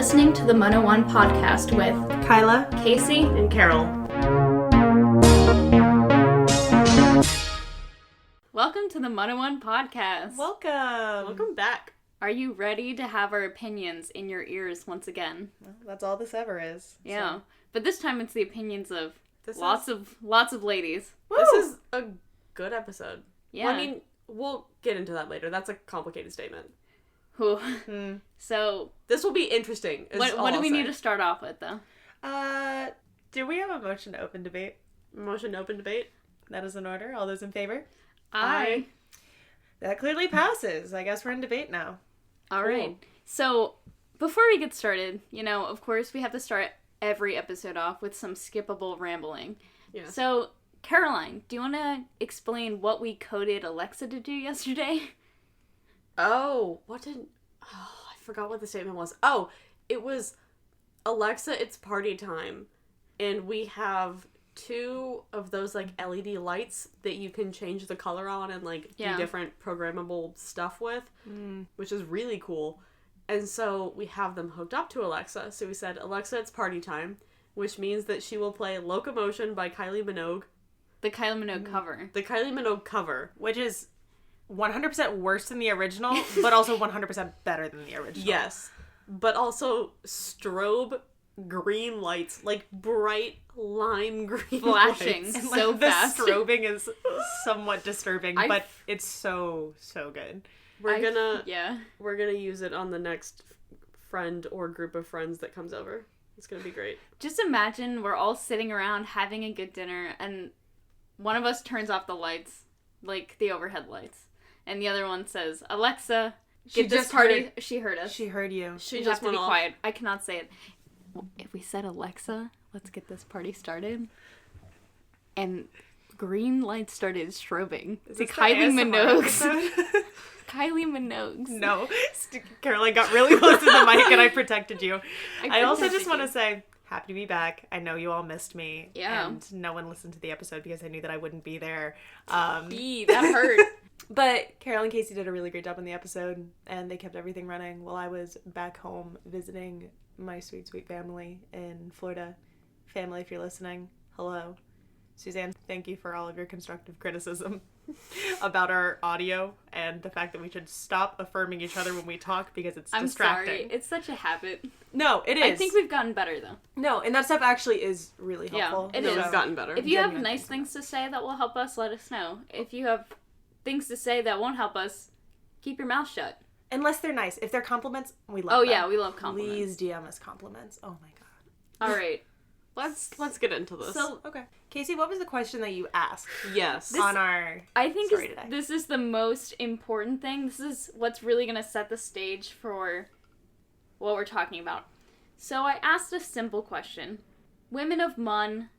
listening to the WoMUN podcast with Kyla, Casey, and Carol. Welcome to the WoMUN podcast. Welcome back. Are you ready to have our opinions in your ears once again? Well, that's all this ever is. Yeah, so. But this time it's the opinions of lots of ladies. Woo! This is a good episode. Yeah. Well, I mean, we'll get into that later. That's a complicated statement. So this will be interesting. What do we need to start off with, though? Do we have a motion to open debate? Motion to open debate? That is in order. All those in favor? Aye. That clearly passes. I guess we're in debate now. All right. So before we get started, of course, we have to start every episode off with some skippable rambling. Yeah. So, Caroline, do you want to explain what we coded Alexa to do yesterday? I forgot what the statement was. Oh, it was, Alexa, it's party time. And we have 2 of those, LED lights that you can change the color on and, do different programmable stuff with, which is really cool. And so we have them hooked up to Alexa. So we said, Alexa, it's party time, which means that she will play Locomotion by Kylie Minogue. The Kylie Minogue cover. The Kylie Minogue cover. Which is 100% worse than the original, but also 100% better than the original. Yes. But also strobe green lights, bright lime green flashing lights. So fast. The strobing is somewhat disturbing, but it's so good. We're gonna use it on the next friend or group of friends that comes over. It's gonna be great. Just imagine we're all sitting around having a good dinner, and one of us turns off the lights, the overhead lights, and the other one says, "Alexa, get this party." She heard us. She heard you. She just have to be quiet. I cannot say it. If we said, "Alexa, let's get this party started," and green lights started strobing. See, Kylie Minogue's. Kylie Minogue's. No. Caroline got really close to the mic and I protected you. I also just want to say, happy to be back. I know you all missed me. Yeah. And no one listened to the episode because I knew that I wouldn't be there. That hurt. But Carol and Casey did a really great job on the episode, and they kept everything running while I was back home visiting my sweet, sweet family in Florida. Family, if you're listening, hello. Suzanne, thank you for all of your constructive criticism about our audio and the fact that we should stop affirming each other when we talk because it's distracting. I'm sorry. It's such a habit. No, it is. I think we've gotten better, though. No, and that stuff actually is really helpful. Yeah, it's gotten better. If you have nice things to say that will help us, let us know. If you have things to say that won't help us, keep your mouth shut. Unless they're nice. If they're compliments, we love them. Oh, yeah, we love compliments. Please DM us compliments. Oh, my God. All right. Let's get into this. So, okay. Casey, what was the question that you asked? Yes. On our I think story today? This is the most important thing. This is what's really going to set the stage for what we're talking about. So I asked a simple question. Women of MUN,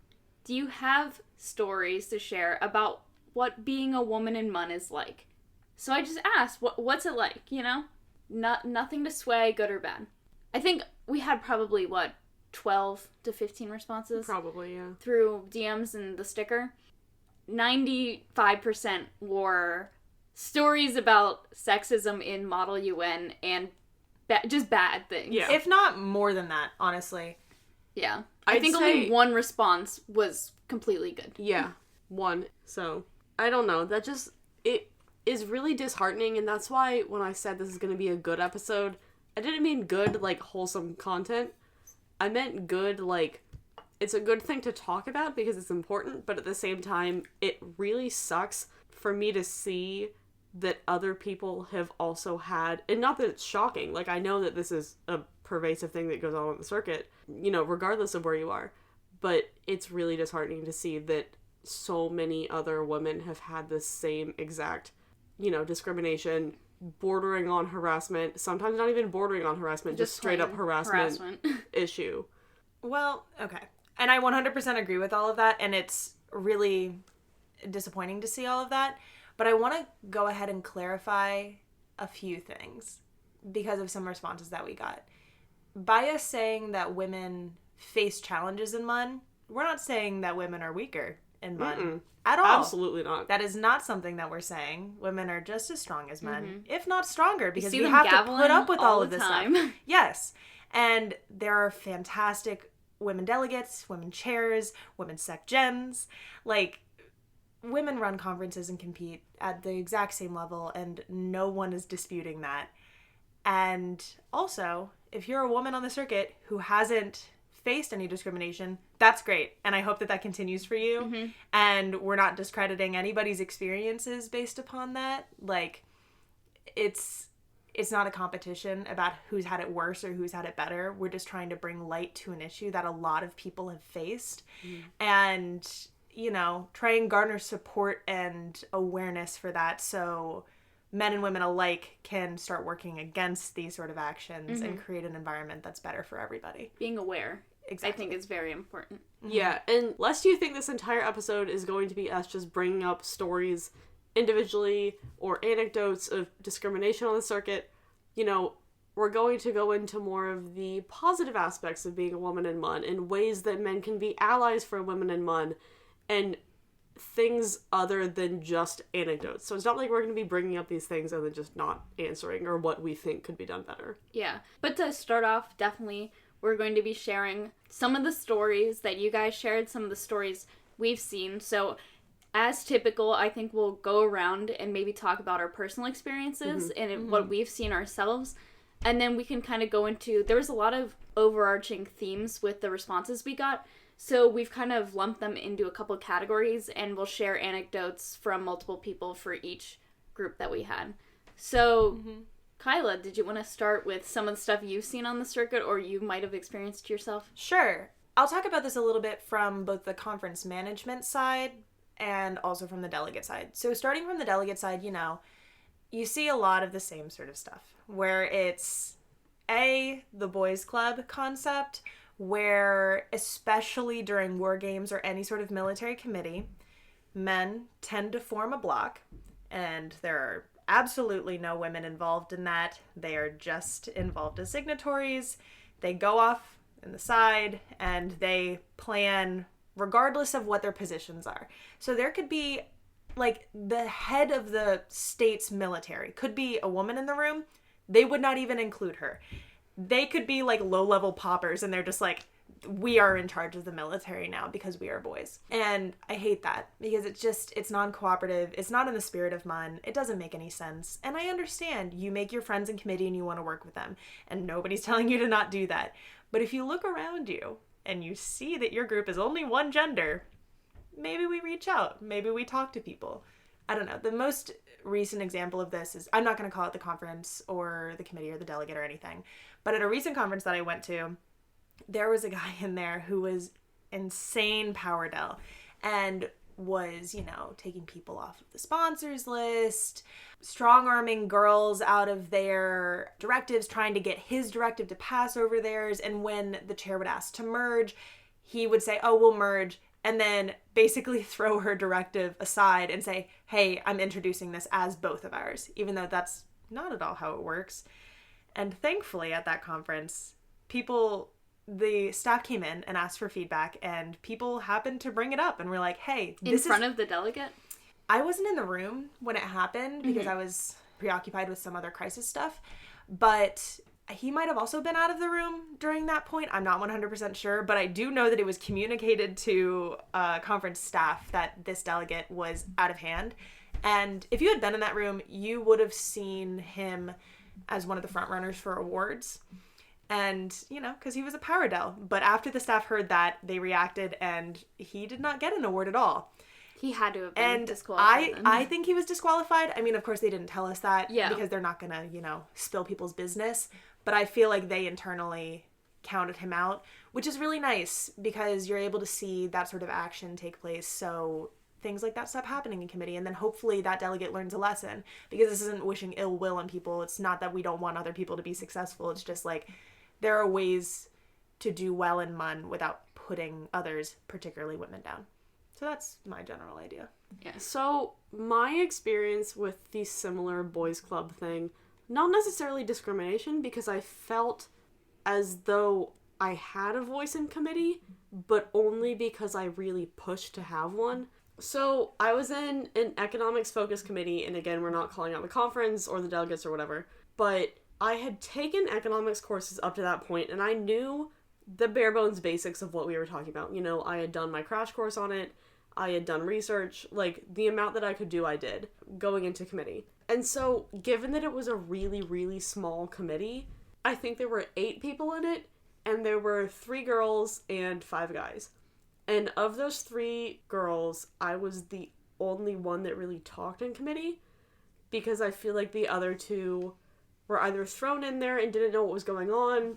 do you have stories to share about what being a woman in MUN is like? So I just asked, what's it like, Nothing to sway, good or bad. I think we had probably, 12 to 15 responses? Probably, yeah. Through DMs and the sticker. 95% were stories about sexism in Model UN and just bad things. Yeah. If not more than that, honestly. Yeah. I think only one response was completely good. Yeah. One. So, I don't know. It is really disheartening, and that's why when I said this is going to be a good episode, I didn't mean good, wholesome content. I meant good, it's a good thing to talk about because it's important, but at the same time, it really sucks for me to see that other people have also had, and not that it's shocking, I know that this is a pervasive thing that goes on the circuit, regardless of where you are, but it's really disheartening to see that so many other women have had this same exact, discrimination, bordering on harassment, sometimes not even bordering on harassment, just straight up harassment issue. Well, okay. And I 100% agree with all of that, and it's really disappointing to see all of that. But I want to go ahead and clarify a few things because of some responses that we got. By us saying that women face challenges in MUN, we're not saying that women are weaker in MUN. At all. Absolutely not. That is not something that we're saying. Women are just as strong as men, if not stronger, because we them have to gaveling put up with all of this time. stuff. Yes. And there are fantastic women delegates, women chairs, women sec gens. Like, women run conferences and compete at the exact same level, and no one is disputing that. And also, if you're a woman on the circuit who hasn't faced any discrimination, that's great. And I hope that that continues for you. Mm-hmm. And we're not discrediting anybody's experiences based upon that. Like, it's not a competition about who's had it worse or who's had it better. We're just trying to bring light to an issue that a lot of people have faced. And, you know, try and garner support and awareness for that, so men and women alike can start working against these sort of actions and create an environment that's better for everybody. Being aware, Exactly. I think, is very important. Yeah, and lest you think this entire episode is going to be us just bringing up stories individually or anecdotes of discrimination on the circuit, you know, we're going to go into more of the positive aspects of being a woman in MUN and ways that men can be allies for women in MUN and things other than just anecdotes. So it's not like we're going to be bringing up these things and then just not answering or what we think could be done better. Yeah. But to start off, definitely, we're going to be sharing some of the stories that you guys shared, some of the stories we've seen. So as typical, I think we'll go around and maybe talk about our personal experiences and what we've seen ourselves. And then we can kind of go into, there was a lot of overarching themes with the responses we got. So we've kind of lumped them into a couple categories, and we'll share anecdotes from multiple people for each group that we had. So, Kyla, did you want to start with some of the stuff you've seen on the circuit or you might have experienced yourself? Sure. I'll talk about this a little bit from both the conference management side and also from the delegate side. So starting from the delegate side, you know, you see a lot of the same sort of stuff, where it's the boys club concept, where especially during war games or any sort of military committee, men tend to form a block, and there are absolutely no women involved in that. They are just involved as signatories. They go off in the side and they plan regardless of what their positions are. So there could be, like, the head of the state's military could be a woman in the room. They would not even include her. They could be like low-level paupers, and they're just like, we are in charge of the military now because we are boys. And I hate that, because it's non-cooperative. It's not in the spirit of MUN. It doesn't make any sense. And I understand you make your friends in committee and you want to work with them, and nobody's telling you to not do that. But if you look around you and you see that your group is only one gender, maybe we reach out. Maybe we talk to people. I don't know. The most recent example of this is, I'm not going to call it the conference or the committee or the delegate or anything, but at a recent conference that I went to, there was a guy in there who was insane power del and was, you know, taking people off of the sponsors list, strong-arming girls out of their directives, trying to get his directive to pass over theirs. And when the chair would ask to merge, he would say, oh, we'll merge, and then basically throw her directive aside and say, hey, I'm introducing this as both of ours, even though that's not at all how it works. And thankfully at that conference, the staff came in and asked for feedback, and people happened to bring it up and were like, hey, this in front of the delegate? I wasn't in the room when it happened because I was preoccupied with some other crisis stuff, but he might have also been out of the room during that point. I'm not 100% sure, but I do know that it was communicated to conference staff that this delegate was out of hand. And if you had been in that room, you would have seen him as one of the front runners for awards. And, you know, because he was a power del. But after the staff heard that, they reacted, and he did not get an award at all. He had to have been disqualified. And I think he was disqualified. I mean, of course, they didn't tell us that because they're not going to, you know, spill people's business. But I feel like they internally counted him out, which is really nice because you're able to see that sort of action take place. So things like that stop happening in committee. And then hopefully that delegate learns a lesson, because this isn't wishing ill will on people. It's not that we don't want other people to be successful. It's just like there are ways to do well in MUN without putting others, particularly women, down. So that's my general idea. Yeah. So my experience with the similar boys club thing, not necessarily discrimination, because I felt as though I had a voice in committee, but only because I really pushed to have one. So I was in an economics focus committee, and again, we're not calling out the conference or the delegates or whatever, but I had taken economics courses up to that point, and I knew the bare bones basics of what we were talking about. You know, I had done my crash course on it. I had done research. Like, the amount that I could do, I did, going into committee. And so, given that it was a really, really small committee, I think there were 8 people in it, and there were 3 girls and 5 guys. And of those 3 girls, I was the only one that really talked in committee, because I feel like the other 2 were either thrown in there and didn't know what was going on,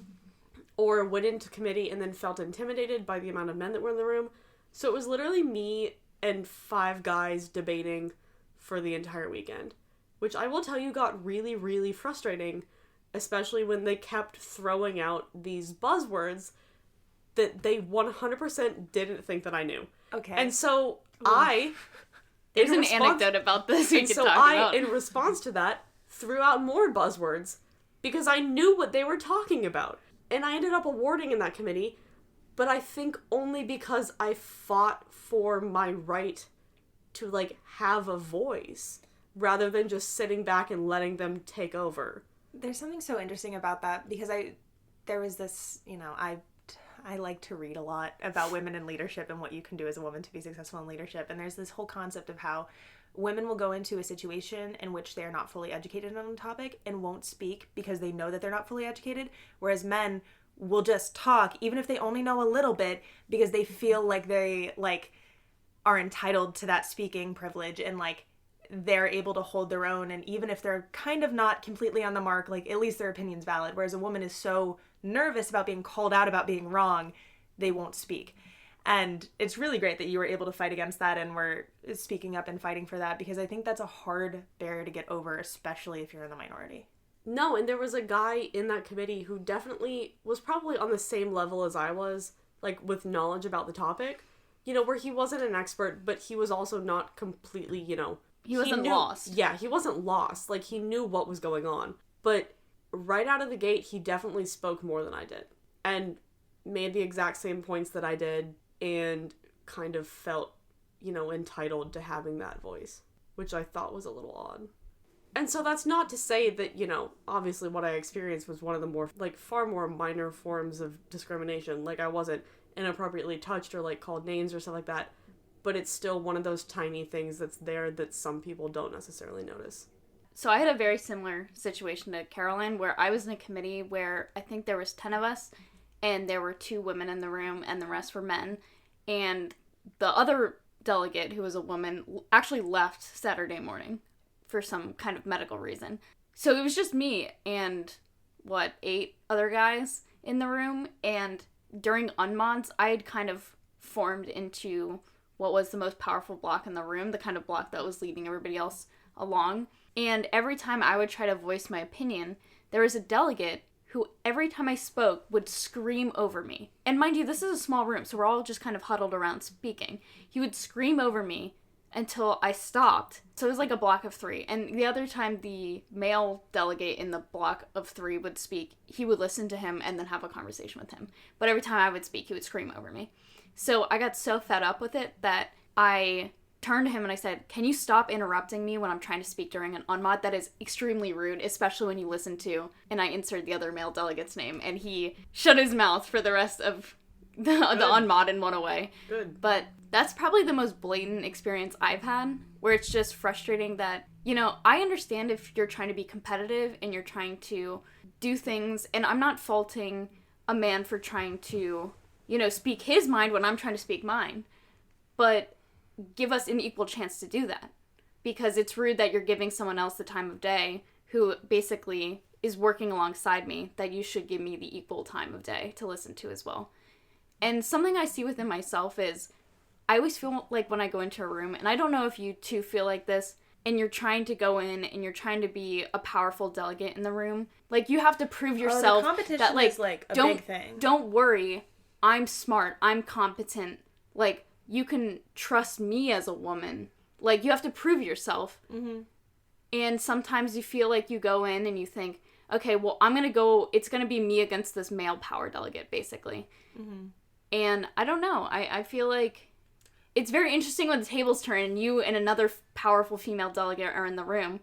or went into committee and then felt intimidated by the amount of men that were in the room. So it was literally me and 5 guys debating for the entire weekend, which I will tell you got really, really frustrating, especially when they kept throwing out these buzzwords that they 100% didn't think that I knew. Okay. And so There's an anecdote about this we could talk about. In response to that, threw out more buzzwords because I knew what they were talking about. And I ended up awarding in that committee, but I think only because I fought for my right to, like, have a voice rather than just sitting back and letting them take over. There's something so interesting about that, because there was this, you know, I like to read a lot about women in leadership and what you can do as a woman to be successful in leadership. And there's this whole concept of how women will go into a situation in which they are not fully educated on a topic and won't speak because they know that they're not fully educated, whereas men will just talk even if they only know a little bit because they feel like they, like, are entitled to that speaking privilege, and, like, they're able to hold their own, and even if they're kind of not completely on the mark, like, at least their opinion's valid, whereas a woman is so nervous about being called out about being wrong, they won't speak. And it's really great that you were able to fight against that and were speaking up and fighting for that, because I think that's a hard barrier to get over, especially if you're in the minority. No, and there was a guy in that committee who definitely was probably on the same level as I was, like, with knowledge about the topic. You know, where he wasn't an expert, but he was also not completely, you know... He wasn't lost. Yeah, he wasn't lost. Like, he knew what was going on. But right out of the gate, he definitely spoke more than I did. And made the exact same points that I did, and kind of felt, you know, entitled to having that voice, which I thought was a little odd. And so that's not to say that, you know, obviously what I experienced was one of the more, like, far more minor forms of discrimination. Like, I wasn't inappropriately touched or, like, called names or stuff like that. But it's still one of those tiny things that's there that some people don't necessarily notice. So I had a very similar situation to Caroline, where I was in a committee where I think there was 10 of us, and there were 2 women in the room, and the rest were men. And the other delegate, who was a woman, actually left Saturday morning for some kind of medical reason. So it was just me and, 8 other guys in the room, and during unmods, I had kind of formed into what was the most powerful block in the room, the kind of block that was leading everybody else along. And every time I would try to voice my opinion, there was a delegate who, every time I spoke, would scream over me. And mind you, this is a small room, so we're all just kind of huddled around speaking. He would scream over me until I stopped. So it was like a block of 3. And the other time the male delegate in the block of 3 would speak, he would listen to him and then have a conversation with him. But every time I would speak, he would scream over me. So I got so fed up with it that I turned to him and I said, "Can you stop interrupting me when I'm trying to speak during an unmod? That is extremely rude, especially when you listen to," and I inserted the other male delegate's name, and he shut his mouth for the rest of the unmod and went away. Good. But that's probably the most blatant experience I've had, where it's just frustrating that, you know, I understand if you're trying to be competitive and you're trying to do things, and I'm not faulting a man for trying to, you know, speak his mind when I'm trying to speak mine, but give us an equal chance to do that, because it's rude that you're giving someone else the time of day who basically is working alongside me, that you should give me the equal time of day to listen to as well. And something I see within myself is I always feel like when I go into a room, and I don't know if you too feel like this, and you're trying to go in and you're trying to be a powerful delegate in the room, like, you have to prove yourself. The competition that, like, is, like, a don't, big thing. Don't worry, I'm smart, I'm competent, like, you can trust me as a woman. Like, you have to prove yourself. Mm-hmm. And sometimes you feel like you go in and you think, okay, well, it's gonna be me against this male power delegate, basically. Mm-hmm. And I don't know, I feel like it's very interesting when the tables turn and you and another powerful female delegate are in the room,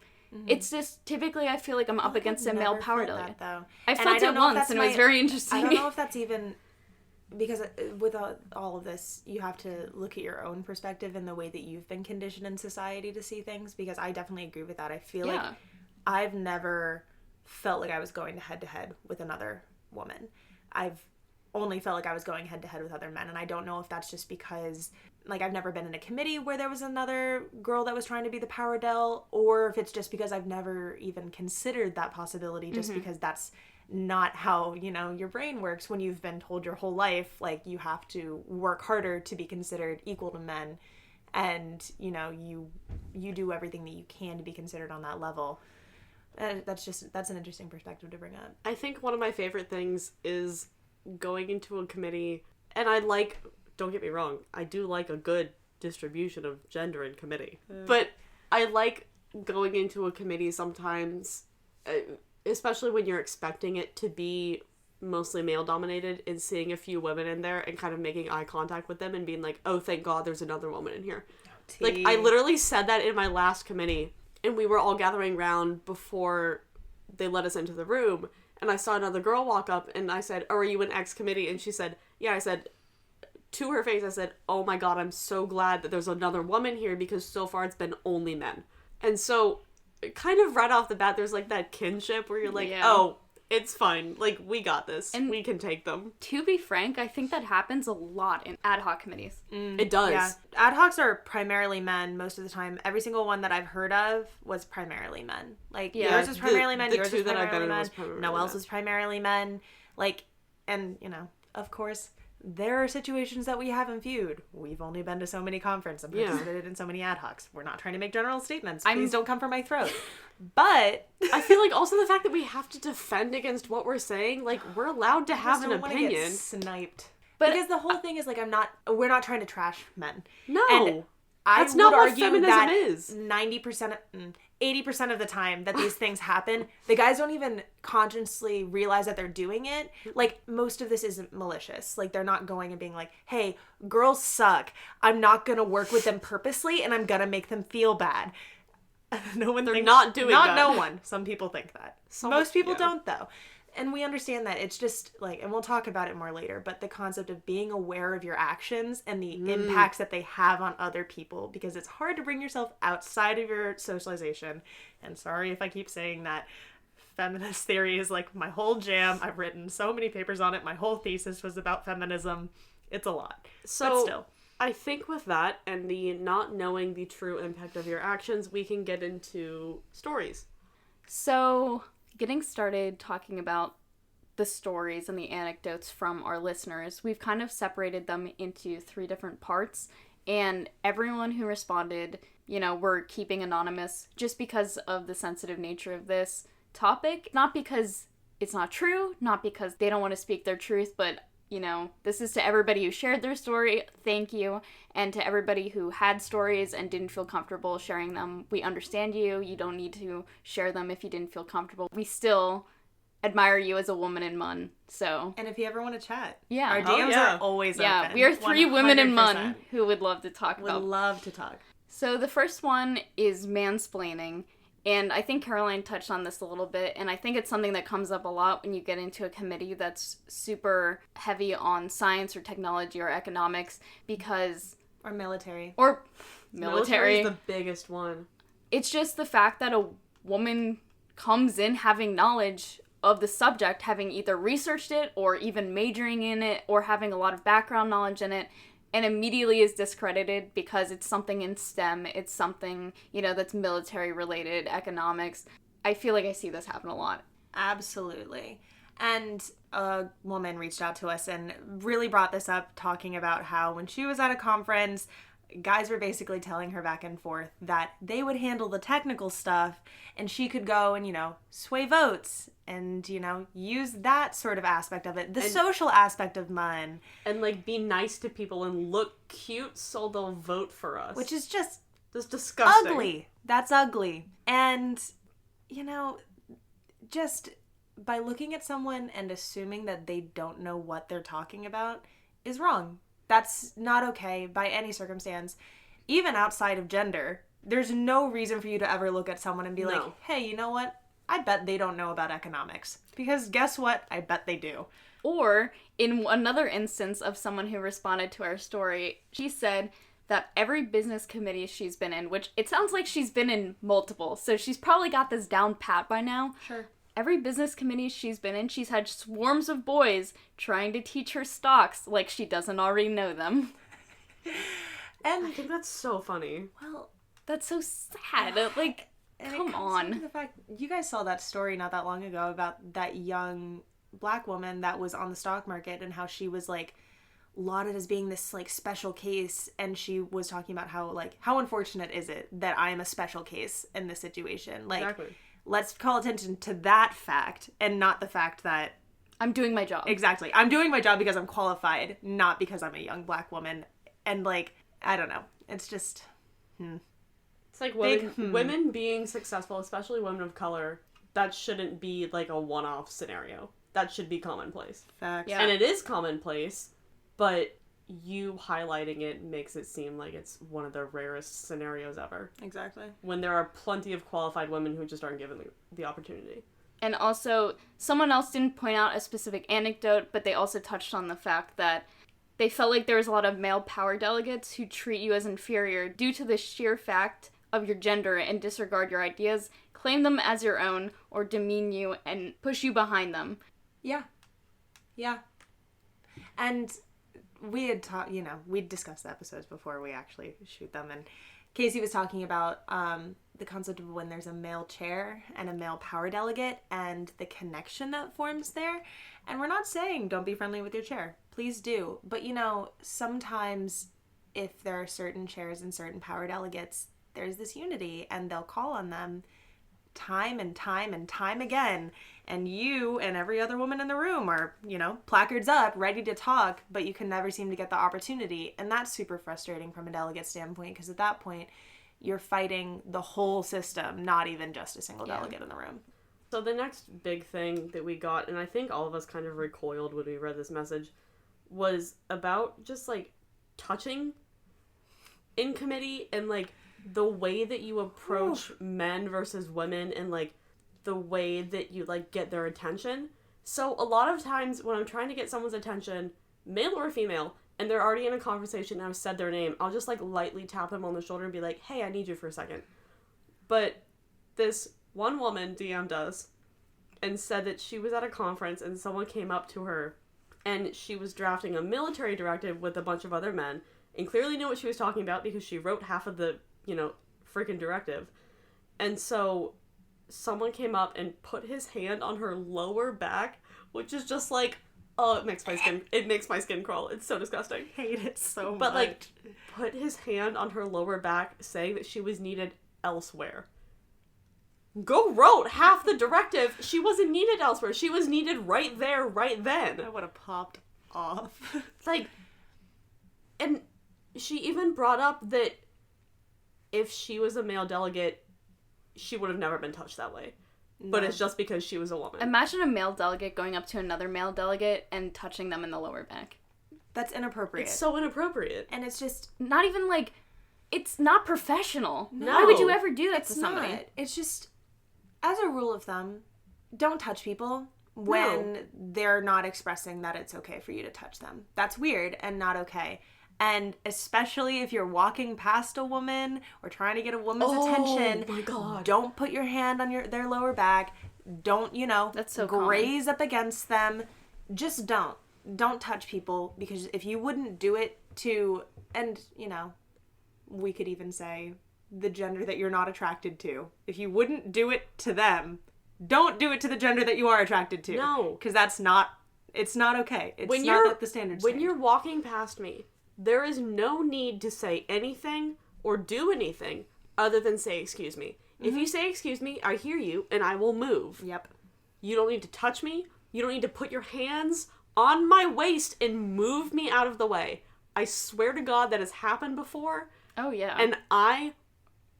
It's just typically I feel like I'm up against a male power dynamic. Though. I felt it once, and it was very interesting. I don't know if that's even... Because with all of this, you have to look at your own perspective and the way that you've been conditioned in society to see things, because I definitely agree with that. I feel like I've never felt like I was going head-to-head with another woman. I've only felt like I was going head-to-head with other men, and I don't know if that's just because, like, I've never been in a committee where there was another girl that was trying to be the power del, or if it's just because I've never even considered that possibility, just because that's not how, you know, your brain works when you've been told your whole life, like, you have to work harder to be considered equal to men, and, you know, you do everything that you can to be considered on that level. That's an interesting perspective to bring up. I think one of my favorite things is going into a committee, and don't get me wrong, I do like a good distribution of gender in committee, but I like going into a committee sometimes, especially when you're expecting it to be mostly male dominated, and seeing a few women in there and kind of making eye contact with them and being like, oh, thank God there's another woman in here. Like, I literally said that in my last committee, and we were all gathering around before they let us into the room, and I saw another girl walk up, and I said, oh, are you in X committee? And she said, yeah. I said, to her face, I said, oh my God, I'm so glad that there's another woman here, because so far it's been only men. And so, kind of right off the bat, there's like that kinship where you're like, oh, it's fine. Like, we got this. And we can take them. To be frank, I think that happens a lot in ad hoc committees. It does. Yeah. Ad hocs are primarily men most of the time. Every single one that I've heard of was primarily men. Like, yours was primarily men, yours was primarily men, Noelle's was primarily men. Like, and, you know, of course, there are situations that we haven't viewed. We've only been to so many conferences and participated in so many ad hocs. We're not trying to make general statements. Please don't come for my throat. But I feel like also the fact that we have to defend against what we're saying, like, we're allowed to have an opinion. Get sniped. But because the whole thing is, like, we're not trying to trash men. No. And that's not what feminism is. 80% of the time that these things happen, the guys don't even consciously realize that they're doing it. Like, most of this isn't malicious. Like, they're not going and being like, hey, girls suck. I'm not going to work with them purposely, and I'm going to make them feel bad. No one They're not doing that. Not no one. Some people think that. Most people don't, though. And we understand that. It's just, like, and we'll talk about it more later, but the concept of being aware of your actions and the impacts that they have on other people, because it's hard to bring yourself outside of your socialization. And sorry if I keep saying that. Feminist theory is, like, my whole jam. I've written so many papers on it. My whole thesis was about feminism. It's a lot. So, but still. I think with that and the not knowing the true impact of your actions, we can get into stories. So, getting started talking about the stories and the anecdotes from our listeners, we've kind of separated them into 3 different parts, and everyone who responded, you know, we're keeping anonymous just because of the sensitive nature of this topic. Not because it's not true, not because they don't want to speak their truth, but, you know, this is to everybody who shared their story, thank you, and to everybody who had stories and didn't feel comfortable sharing them, we understand you. You don't need to share them if you didn't feel comfortable. We still admire you as a woman in MUN, so. And if you ever want to chat. Yeah. Our DMs are always open. Yeah, we are 3 women in MUN who would love to talk about. Would love to talk. So the first one is mansplaining. And I think Caroline touched on this a little bit, and I think it's something that comes up a lot when you get into a committee that's super heavy on science or technology or economics, because... Or military. Or military. is the biggest one. It's just the fact that a woman comes in having knowledge of the subject, having either researched it or even majoring in it or having a lot of background knowledge in it, and immediately is discredited because it's something in STEM, it's something, you know, that's military related, economics. I feel like I see this happen a lot. Absolutely. And a woman reached out to us and really brought this up, talking about how when she was at a conference, guys were basically telling her back and forth that they would handle the technical stuff and she could go and, you know, sway votes and, you know, use that sort of aspect of it. The social aspect of MUN. And, like, be nice to people and look cute so they'll vote for us. Which is just... That's disgusting. Ugly. That's ugly. And, you know, just by looking at someone and assuming that they don't know what they're talking about is wrong. That's not okay by any circumstance. Even outside of gender, There's no reason for you to ever look at someone and be like, No. hey, you know what? I bet they don't know about economics. Because guess what? I bet they do. Or, in another instance of someone who responded to our story, she said that every business committee she's been in, which it sounds like she's been in multiple, so she's probably got this down pat by now. Sure. Every business committee she's been in, she's had swarms of boys trying to teach her stocks like she doesn't already know them. And I think that's so funny. well, That's so sad. Like, and come it comes down to on. the fact, you guys saw that story not that long ago about that young black woman that was on the stock market and how she was like lauded as being this like special case, and she was talking about how unfortunate is it that I am a special case in this situation. Like, Exactly. let's call attention to that fact and not the fact that I'm doing my job. exactly I'm doing my job because I'm qualified, not because I'm a young black woman. And like, I don't know, it's just It's like Big, women being successful, especially women of color, that shouldn't be like a one-off scenario. That should be commonplace. facts. Yeah. And it is commonplace, but you highlighting it makes it seem like it's one of the rarest scenarios ever. Exactly. When there are plenty of qualified women who just aren't given the opportunity. And also, someone else didn't point out a specific anecdote, but they also touched on the fact that they felt like there was a lot of male power delegates who treat you as inferior due to the sheer fact of your gender and disregard your ideas, claim them as your own, or demean you and push you behind them. Yeah. And we had talked, we'd discussed the episodes before we actually shoot them, and Casey was talking about the concept of when there's a male chair and a male power delegate and the connection that forms there. And we're not saying don't be friendly with your chair. Please do. But, sometimes if there are certain chairs and certain power delegates, there's this unity, and they'll call on them time and time and time again, and you and every other woman in the room are, placards up, ready to talk, but you can never seem to get the opportunity. And that's super frustrating from a delegate standpoint, because at that point, you're fighting the whole system, not even just a single delegate in the room. So the next big thing that we got, and I think all of us kind of recoiled when we read this message, was about just, like, touching in committee and, like, the way that you approach men versus women and, like, the way that you, like, get their attention. So a lot of times when I'm trying to get someone's attention, male or female, and they're already in a conversation and I've said their name, I'll just, like, lightly tap them on the shoulder and be like, hey, I need you for a second. But this one woman DM'd us and said that she was at a conference and someone came up to her and she was drafting a military directive with a bunch of other men and clearly knew what she was talking about because she wrote half of the freaking directive. And so someone came up and put his hand on her lower back, which is just like, oh, it makes my skin crawl. It's so disgusting. I hate it so much. But like, put his hand on her lower back, saying that she was needed elsewhere. Go wrote half the directive. She wasn't needed elsewhere. She was needed right there, right then. I would have popped off. Like, and she even brought up that if she was a male delegate, she would have never been touched that way. No. But it's just because she was a woman. Imagine a male delegate going up to another male delegate and touching them in the lower back. That's inappropriate. It's so inappropriate. And it's just... Not even, like... It's not professional. No. Why would you ever do that to It's somebody? not. It's just... As a rule of thumb, don't touch people when they're not expressing that it's okay for you to touch them. That's weird and not okay. And especially if you're walking past a woman or trying to get a woman's attention, my God. Don't put your hand on their lower back. Don't, That's so graze up against them. Just don't. Don't touch people, because if you wouldn't do it to, and, we could even say the gender that you're not attracted to. If you wouldn't do it to them, don't do it to the gender that you are attracted to. No. Because it's not okay. It's not that the standard's When changed. you're walking past me, there is no need to say anything or do anything other than say, excuse me. Mm-hmm. If you say, excuse me, I hear you, and I will move. Yep. You don't need to touch me. You don't need to put your hands on my waist and move me out of the way. I swear to God that has happened before. Oh, yeah. And I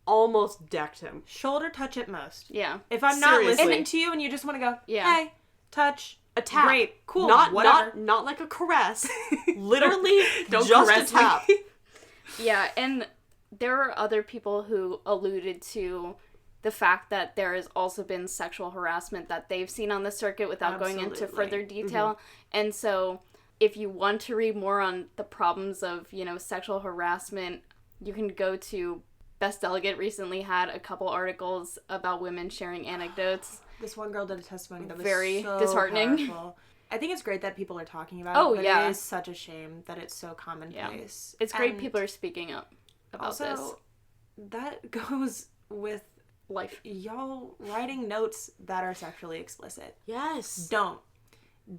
almost decked him. Shoulder touch at most. Yeah. If I'm not Seriously. listening to you and you just want to go, Yeah. hey, touch, A tap. great, cool, Not whatever. not like a caress. Literally Don't just caress a tap. me. Yeah, and there are other people who alluded to the fact that there has also been sexual harassment that they've seen on the circuit without going into further detail. And so if you want to read more on the problems of, sexual harassment, you can go to Best Delegate recently had a couple articles about women sharing anecdotes. This one girl did a testimony that was very so disheartening. Powerful. I think it's great that people are talking about it, but it is such a shame that it's so commonplace. Yeah. It's great people are speaking up about also, this. That goes with life. Y'all writing notes that are sexually explicit. Yes.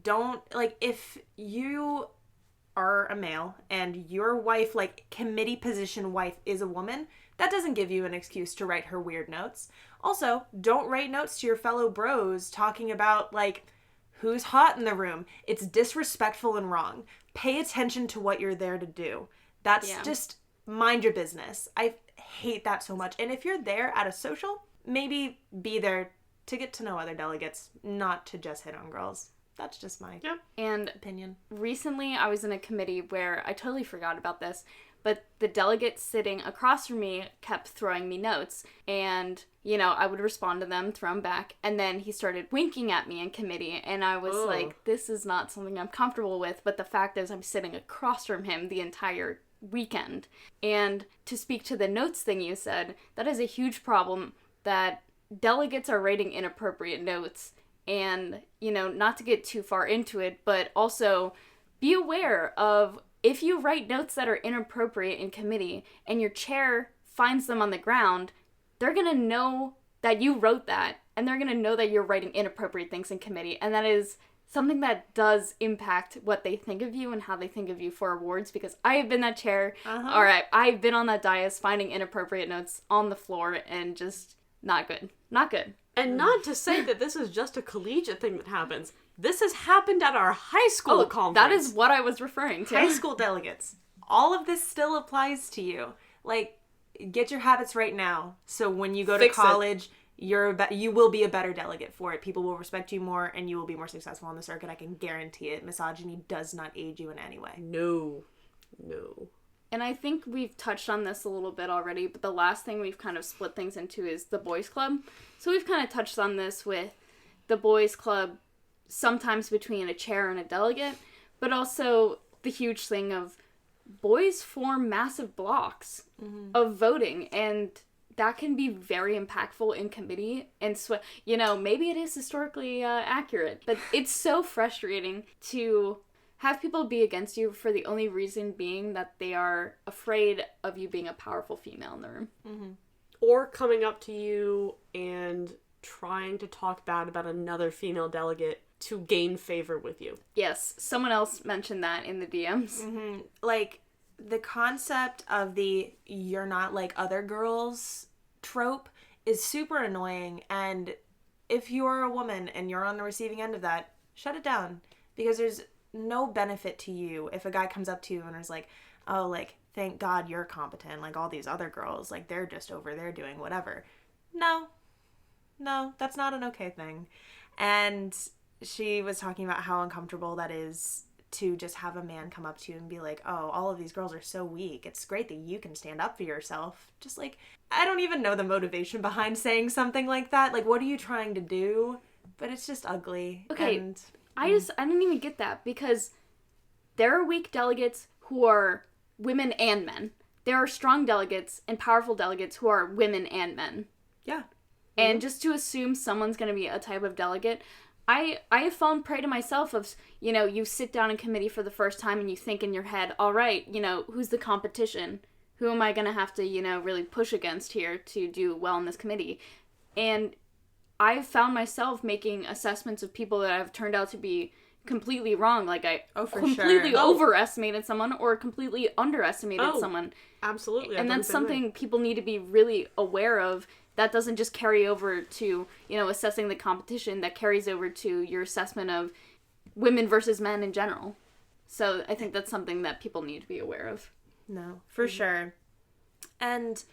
Don't, like, if you are a male and your wife, like, committee position wife is a woman, that doesn't give you an excuse to write her weird notes. Also, don't write notes to your fellow bros talking about, like, who's hot in the room. It's disrespectful and wrong. Pay attention to what you're there to do. That's just mind your business. I hate that so much. And if you're there at a social, maybe be there to get to know other delegates, not to just hit on girls. That's just my opinion. Recently, I was in a committee where I totally forgot about this, but the delegate sitting across from me kept throwing me notes. And, I would respond to them, throw them back. And then he started winking at me in committee. And I was like, this is not something I'm comfortable with. But the fact is, I'm sitting across from him the entire weekend. And to speak to the notes thing you said, that is a huge problem that delegates are writing inappropriate notes. And, not to get too far into it, but also be aware of if you write notes that are inappropriate in committee and your chair finds them on the ground, they're going to know that you wrote that, and they're going to know that you're writing inappropriate things in committee. And that is something that does impact what they think of you and how they think of you for awards, because I have been that chair. All right, I've been on that dais finding inappropriate notes on the floor, and just not good. Not good. And not to say that this is just a collegiate thing that happens. This has happened at our high school conference. That is what I was referring to. High school delegates. All of this still applies to you. Like, get your habits right now. So when you go to college, you will be a better delegate for it. People will respect you more, and you will be more successful on the circuit. I can guarantee it. Misogyny does not aid you in any way. No. And I think we've touched on this a little bit already, but the last thing we've kind of split things into is the boys club. So we've kind of touched on this with the boys club, sometimes between a chair and a delegate, but also the huge thing of boys form massive blocks of voting, and that can be very impactful in committee. And maybe it is historically accurate, but it's so frustrating to have people be against you for the only reason being that they are afraid of you being a powerful female in the room. Or coming up to you and trying to talk bad about another female delegate to gain favor with you. Yes, someone else mentioned that in the DMs. Like, the concept of the "you're not like other girls" trope is super annoying, and if you're a woman and you're on the receiving end of that, shut it down, because there's no benefit to you if a guy comes up to you and is like, oh, like, thank God you're competent, like all these other girls, like, they're just over there doing whatever. No, that's not an okay thing. And she was talking about how uncomfortable that is to just have a man come up to you and be like, oh, all of these girls are so weak. It's great that you can stand up for yourself. Just like, I don't even know the motivation behind saying something like that. Like, what are you trying to do? But it's just ugly. Okay, and I didn't even get that, because there are weak delegates who are women and men. There are strong delegates and powerful delegates who are women and men. Yeah. And just to assume someone's going to be a type of delegate, I have fallen prey to myself of, you sit down in committee for the first time and you think in your head, all right, who's the competition? Who am I going to have to, really push against here to do well in this committee? And I've found myself making assessments of people that have turned out to be completely wrong. Like, I completely overestimated someone or completely underestimated someone. Absolutely. And that's something people need to be really aware of. That doesn't just carry over to, assessing the competition. That carries over to your assessment of women versus men in general. So I think that's something that people need to be aware of. No, for sure. And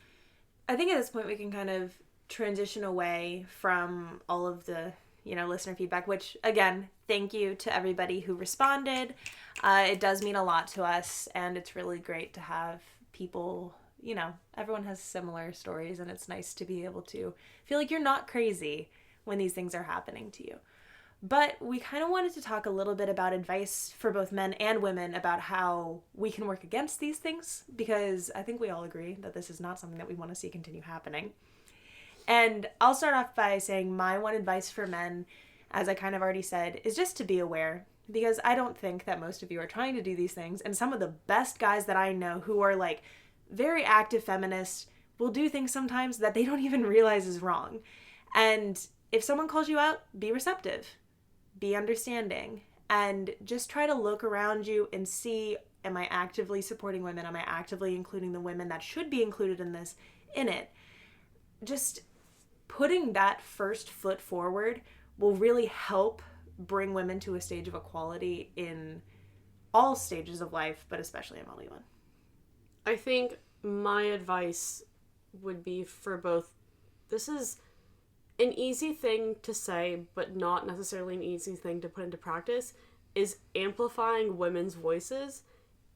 I think at this point we can kind of transition away from all of the, listener feedback, which, again, thank you to everybody who responded. It does mean a lot to us, and it's really great to have people everyone has similar stories, and it's nice to be able to feel like you're not crazy when these things are happening to you. But we kind of wanted to talk a little bit about advice for both men and women about how we can work against these things, because I think we all agree that this is not something that we want to see continue happening. And I'll start off by saying my one advice for men, as I kind of already said, is just to be aware, because I don't think that most of you are trying to do these things. And some of the best guys that I know who are like very active feminists will do things sometimes that they don't even realize is wrong. And if someone calls you out, be receptive. Be understanding, and just try to look around you and see, am I actively supporting women? Am I actively including the women that should be included in this, in it? Just putting that first foot forward will really help bring women to a stage of equality in all stages of life, but especially in WoMUN. I think my advice would be for both. This is an easy thing to say, but not necessarily an easy thing to put into practice, is amplifying women's voices,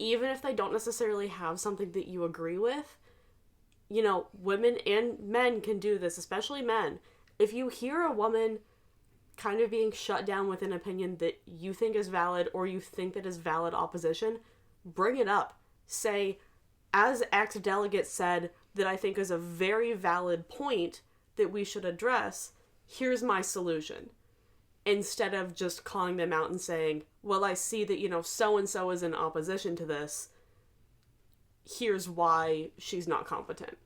even if they don't necessarily have something that you agree with. Women and men can do this, especially men. If you hear a woman kind of being shut down with an opinion that you think is valid, or you think that is valid opposition, bring it up. Say, as X delegate said that I think is a very valid point that we should address, here's my solution. Instead of just calling them out and saying, well, I see that, so-and-so is in opposition to this. Here's why she's not competent.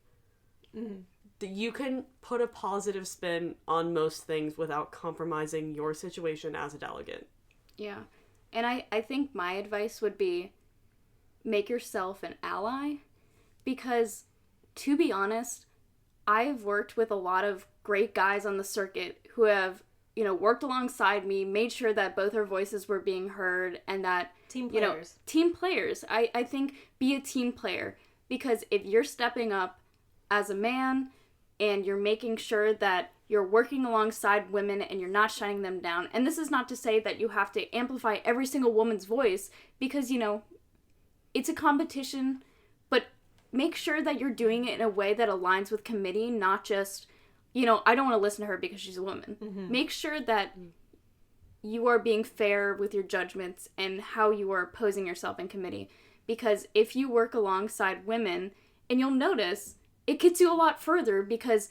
Mm-hmm. You can put a positive spin on most things without compromising your situation as a delegate. Yeah. And I think my advice would be make yourself an ally, because, to be honest, I've worked with a lot of great guys on the circuit who have, worked alongside me, made sure that both our voices were being heard, and that, team players. Team players. I think be a team player, because if you're stepping up as a man and you're making sure that you're working alongside women and you're not shutting them down, and this is not to say that you have to amplify every single woman's voice, because, it's a competition, but make sure that you're doing it in a way that aligns with committee, not just, I don't want to listen to her because she's a woman. Mm-hmm. Make sure that you are being fair with your judgments and how you are posing yourself in committee. Because if you work alongside women, and you'll notice, it gets you a lot further, because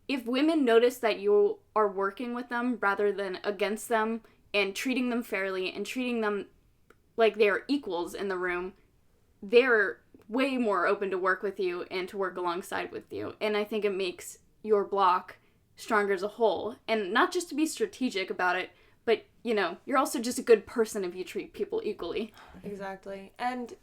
if women notice that you are working with them rather than against them, and treating them fairly and treating them like they're equals in the room, they're way more open to work with you and to work alongside with you. And I think it makes your block stronger as a whole. And not just to be strategic about it, but, you're also just a good person if you treat people equally. Exactly. And,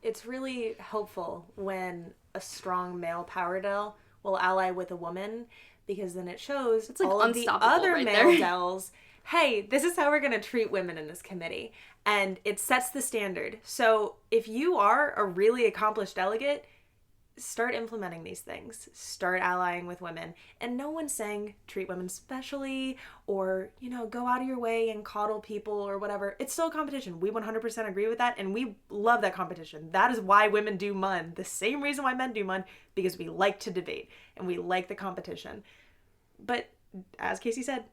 it's really helpful when a strong male power del will ally with a woman, because then it shows it's like all of the other right male there. dels, hey, this is how we're going to treat women in this committee. And it sets the standard. So if you are a really accomplished delegate, start implementing these things. Start allying with women. And no one's saying treat women specially, or, go out of your way and coddle people or whatever. It's still a competition. We 100% agree with that, and we love that competition. That is why women do MUN. The same reason why men do MUN, because we like to debate and we like the competition. But as Casey said,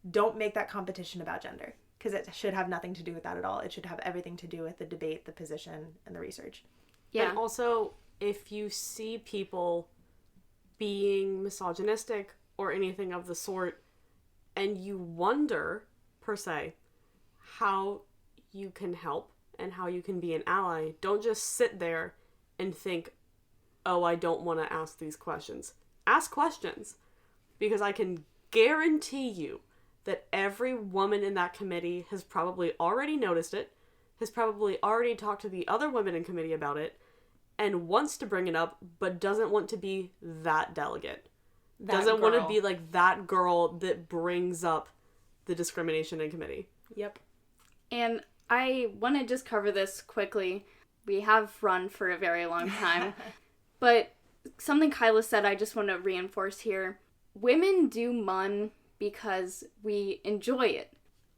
don't make that competition about gender, because it should have nothing to do with that at all. It should have everything to do with the debate, the position, and the research. Yeah. And also, if you see people being misogynistic or anything of the sort, and you wonder, per se, how you can help and how you can be an ally, don't just sit there and think, oh, I don't want to ask these questions. Ask questions, because I can guarantee you that every woman in that committee has probably already noticed it, has probably already talked to the other women in committee about it, and wants to bring it up, but doesn't want to be that delegate. Doesn't want to be like that girl that brings up the discrimination in committee. Yep. And I want to just cover this quickly. We have run for a very long time. But something Kyla said I just want to reinforce here. Women do MUN because we enjoy it.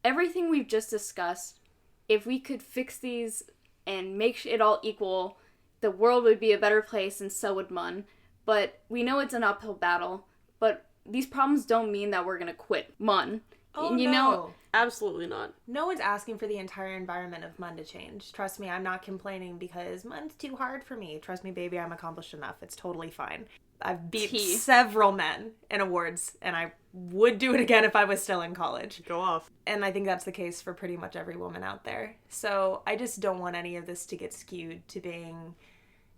Everything we've just discussed, if we could fix these and make it all equal, the world would be a better place and so would MUN. But we know it's an uphill battle. But these problems don't mean that we're going to quit MUN. Oh, you no. know, Absolutely not. No one's asking for the entire environment of MUN to change. Trust me, I'm not complaining because MUN's too hard for me. Trust me, baby, I'm accomplished enough. It's totally fine. I've beat several men in awards, and I would do it again if I was still in college. Go off. And I think that's the case for pretty much every woman out there. So I just don't want any of this to get skewed to being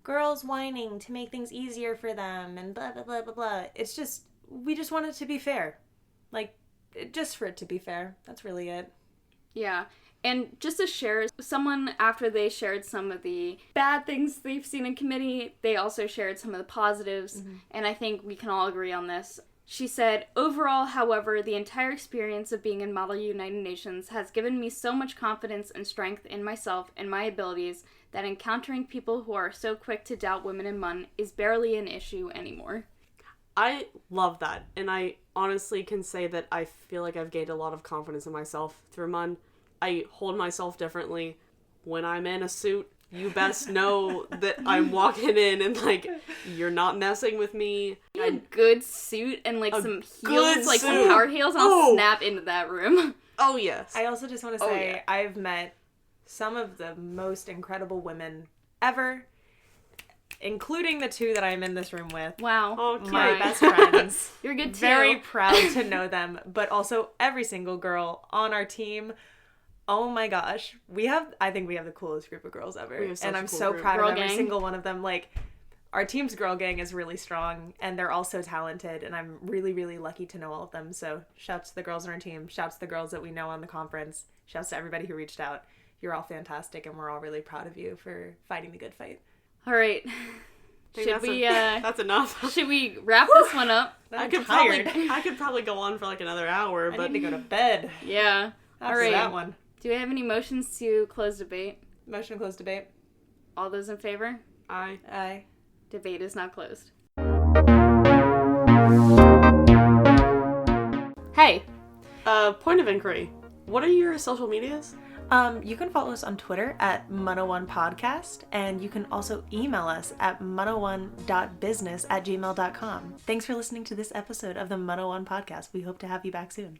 girls whining to make things easier for them and blah, blah, blah, blah, blah. It's just, we just want it to be fair. Like, just for it to be fair. That's really it. Yeah. And just to share, someone, after they shared some of the bad things they've seen in committee, they also shared some of the positives. Mm-hmm. And I think we can all agree on this. She said, overall, however, the entire experience of being in Model United Nations has given me so much confidence and strength in myself and my abilities that encountering people who are so quick to doubt women in MUN is barely an issue anymore. I love that. And I honestly can say that I feel like I've gained a lot of confidence in myself through MUN. I hold myself differently. When I'm in a suit, you best know that I'm walking in and, like, you're not messing with me. A good suit and, like, some heels, like, some power heels, and I'll snap into that room. Oh, yes. I also just want to say, I've met some of the most incredible women ever, including the two that I'm in this room with. Wow. Okay. My best friends. You're good, too. Very proud to know them, but also every single girl on our team. Oh my gosh. I think we have the coolest group of girls ever. And I'm so proud of every single one of them. Like, our team's girl gang is really strong, and they're all so talented, and I'm really, really lucky to know all of them. So shouts to the girls on our team. Shouts to the girls that we know on the conference. Shouts to everybody who reached out. You're all fantastic, and we're all really proud of you for fighting the good fight. All right. That's enough. Should we wrap this one up? I could probably go on for like another hour, but I need to go to bed. Yeah. All right. That one. Do we have any motions to close debate? Motion to close debate. All those in favor? Aye. Debate is now closed. Hey. Point of inquiry. What are your social medias? You can follow us on Twitter at MUN01 Podcast, and you can also email us at mun01.business@gmail.com. Thanks for listening to this episode of the MUN01 Podcast. We hope to have you back soon.